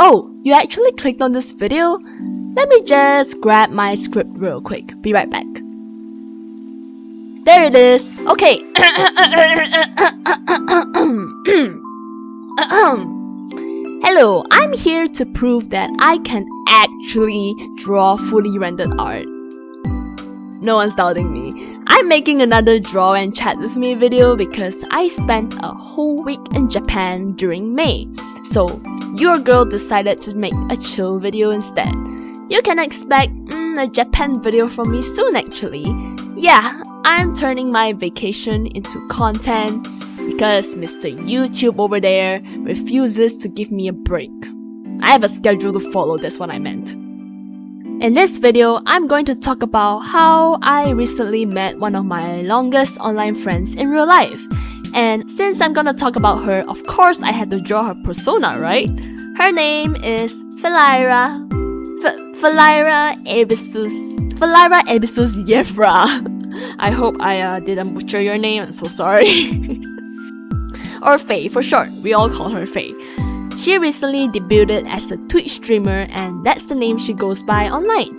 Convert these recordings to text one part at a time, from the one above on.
Oh, you actually clicked on this video? Let me just grab my script real quick. Be right back. There it is. Okay. Hello, I'm here to prove that I can actually draw fully rendered art. No one's doubting me. I'm making another draw and chat with me video because I spent a whole week in Japan during May. So, your girl decided to make a chill video instead. You can expect a Japan video from me soon actually. Yeah, I'm turning my vacation into content because Mr. YouTube over there refuses to give me a break. I have a schedule to follow, that's what I meant. In this video, I'm going to talk about how I recently met one of my longest online friends in real life. And since I'm gonna talk about her, of course I had to draw her persona, right? Her name is Philyra Ebisus Yevra. I hope I didn't butcher your name, I'm so sorry. Or Faye for short, we all call her Faye. She recently debuted as a Twitch streamer and that's the name she goes by online.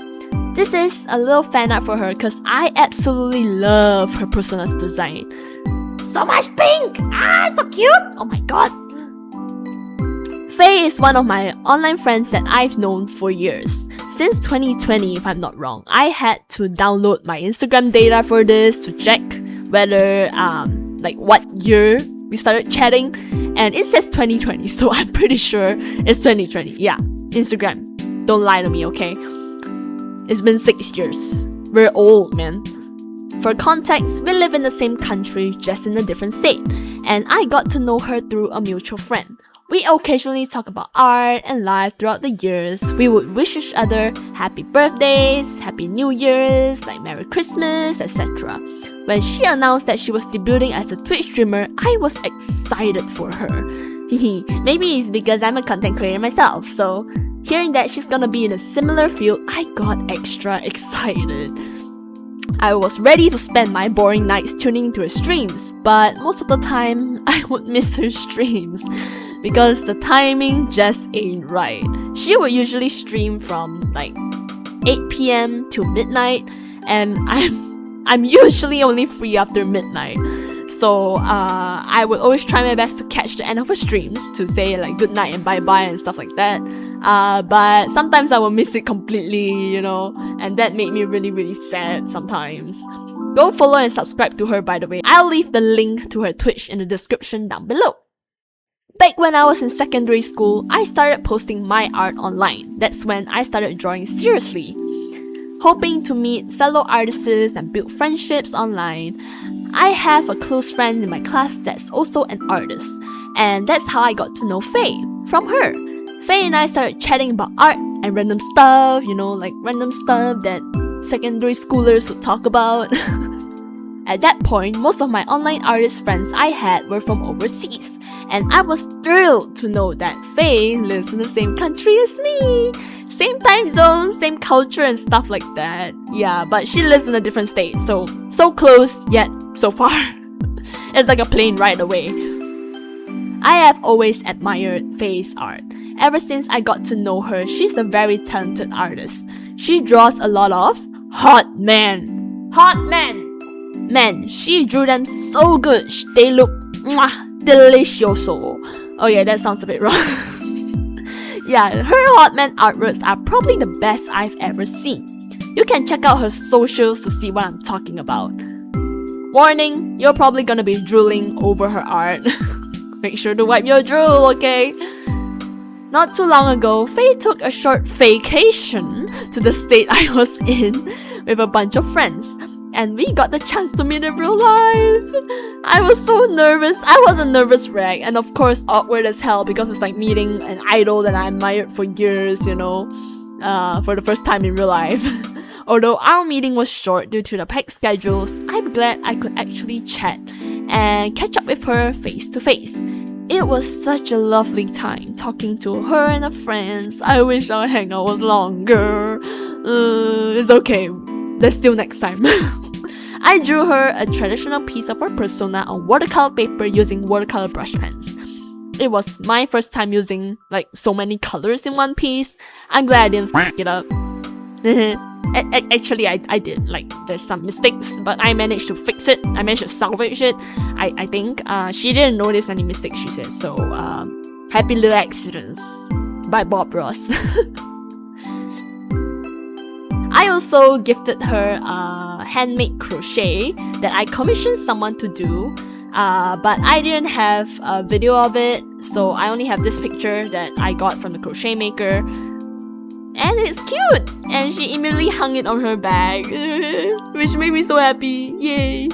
This is a little fan art for her because I absolutely love her persona's design. So much pink! Ah, so cute! Oh my god! Faye is one of my online friends that I've known for years. Since 2020 if I'm not wrong. I had to download my Instagram data for this to check whether what year we started chatting, and it says 2020, so I'm pretty sure it's 2020. Yeah, Instagram. Don't lie to me, okay? It's been 6 years. We're old, man. For context, we live in the same country, just in a different state, and I got to know her through a mutual friend. We occasionally talk about art and life throughout the years. We would wish each other happy birthdays, happy New Year's, like Merry Christmas, etc. When she announced that she was debuting as a Twitch streamer, I was excited for her. Maybe it's because I'm a content creator myself, so hearing that she's gonna be in a similar field, I got extra excited. I was ready to spend my boring nights tuning into her streams, but most of the time, I would miss her streams because the timing just ain't right. She would usually stream from like 8 PM to midnight, and I'm usually only free after midnight. So I would always try my best to catch the end of her streams to say like good night and bye bye and stuff like that. But sometimes I will miss it completely, you know, and that made me really sad sometimes. Go follow and subscribe to her, by the way. I'll leave the link to her Twitch in the description down below. Back when I was in secondary school, I started posting my art online. That's when I started drawing seriously. Hoping to meet fellow artists and build friendships online. I have a close friend in my class that's also an artist, and that's how I got to know Faye, from her. Faye and I started chatting about art and random stuff, you know, like random stuff that secondary schoolers would talk about. At that point, most of my online artist friends I had were from overseas, and I was thrilled to know that Faye lives in the same country as me. Same time zone, same culture and stuff like that. Yeah, but she lives in a different state, so close yet so far. It's like a plane ride away. I have always admired Faye's art. Ever since I got to know her, she's a very talented artist. She draws a lot of hot men. Hot men! Man, she drew them so good. They look delicioso. Oh yeah, that sounds a bit wrong. Yeah, her hot man artworks are probably the best I've ever seen. You can check out her socials to see what I'm talking about. Warning, you're probably gonna be drooling over her art. Make sure to wipe your drool, okay? Not too long ago, Faye took a short vacation to the state I was in with a bunch of friends, and we got the chance to meet in real life. I was so nervous. I was a nervous wreck, and of course awkward as hell because it's like meeting an idol that I admired for years, you know, for the first time in real life. Although our meeting was short due to the packed schedules, I'm glad I could actually chat and catch up with her face to face. It was such a lovely time talking to her and her friends. I wish our hangout was longer. It's okay. Let's do next time. I drew her a traditional piece of her persona on watercolor paper using watercolor brush pens. it was my first time using like so many colors in one piece. I'm glad I didn't f it up. Actually, I did. Like, there's some mistakes, but I managed to fix it. I managed to salvage it. I think she didn't notice any mistakes, she said. So happy little accidents by Bob Ross. I also gifted her handmade crochet that I commissioned someone to do, but I didn't have a video of it, so I only have this picture that I got from the crochet maker, and it's cute, and she immediately hung it on her bag, which made me so happy. Yay!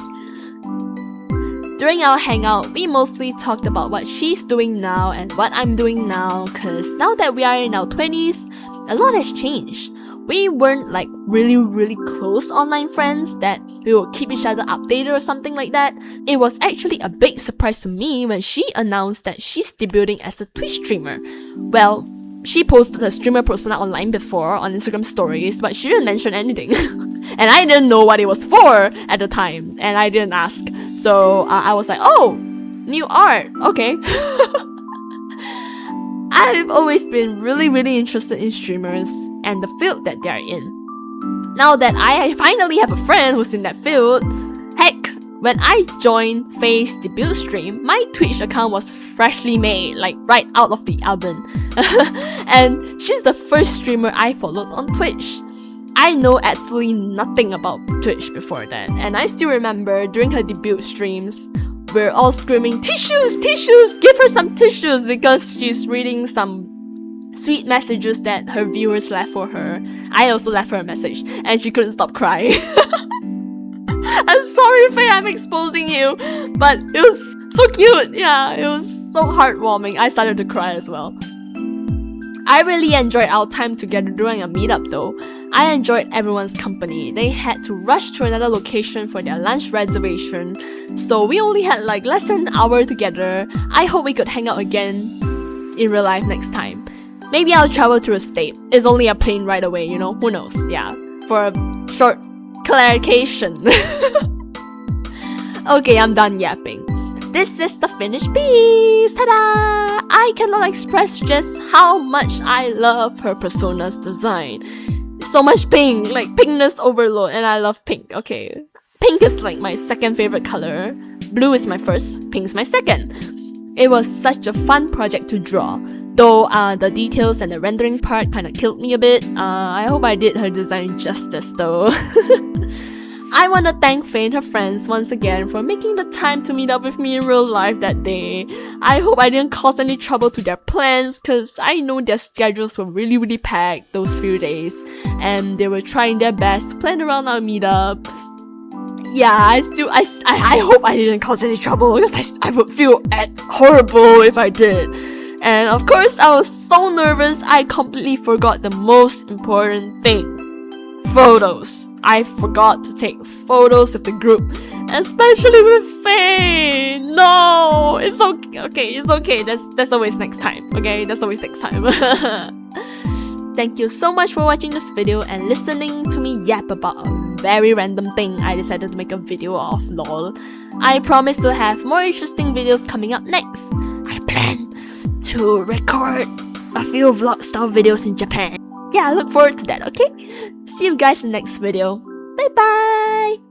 During our hangout, we mostly talked about what she's doing now and what I'm doing now, cause now that we are in our 20s, a lot has changed. We weren't like really close online friends that we would keep each other updated or something like that. It was actually a big surprise to me when she announced that she's debuting as a Twitch streamer. Well, she posted her streamer persona online before on Instagram stories, but she didn't mention anything. And I didn't know what it was for at the time, and I didn't ask. So I was like, oh, new art, okay. I've always been really interested in streamers and the field that they're in. Now that I finally have a friend who's in that field, heck, when I joined Faye's debut stream, my Twitch account was freshly made, like right out of the oven. And she's the first streamer I followed on Twitch. I know absolutely nothing about Twitch before that, and I still remember during her debut streams, we're all screaming, tissues, tissues, give her some tissues, because she's reading some sweet messages that her viewers left for her. I also left her a message, and she couldn't stop crying. I'm sorry, Faye, I'm exposing you, but it was so cute. Yeah, it was so heartwarming. I started to cry as well. I really enjoyed our time together during a meetup though. I enjoyed everyone's company. They had to rush to another location for their lunch reservation, so we only had like less than an hour together. I hope we could hang out again in real life next time. Maybe I'll travel through a state. It's only a plane ride away, you know? Who knows? Yeah, for a short clarification. Okay, I'm done yapping. This is the finished piece! Ta-da! I cannot express just how much I love her persona's design. So much pink, like pinkness overload, and I love pink, okay. Pink is like my second favorite color. Blue is my first, pink is my second. It was such a fun project to draw, though the details and the rendering part kinda killed me a bit. I hope I did her design justice though. I want to thank Faye and her friends once again for making the time to meet up with me in real life that day. I hope I didn't cause any trouble to their plans, cause I know their schedules were really packed those few days, and they were trying their best to plan around our meetup. Yeah, I hope I didn't cause any trouble, because I would feel horrible if I did. And of course, I was so nervous I completely forgot the most important thing. Photos. I forgot to take photos of the group, especially with Faye. No, it's okay. It's okay. That's always next time. Okay, that's always next time. Thank you so much for watching this video and listening to me yap about a very random thing I decided to make a video of. Lol. I promise to have more interesting videos coming up next. I plan to record a few vlog style videos in Japan. Yeah, I look forward to that, okay? See you guys in the next video. Bye bye!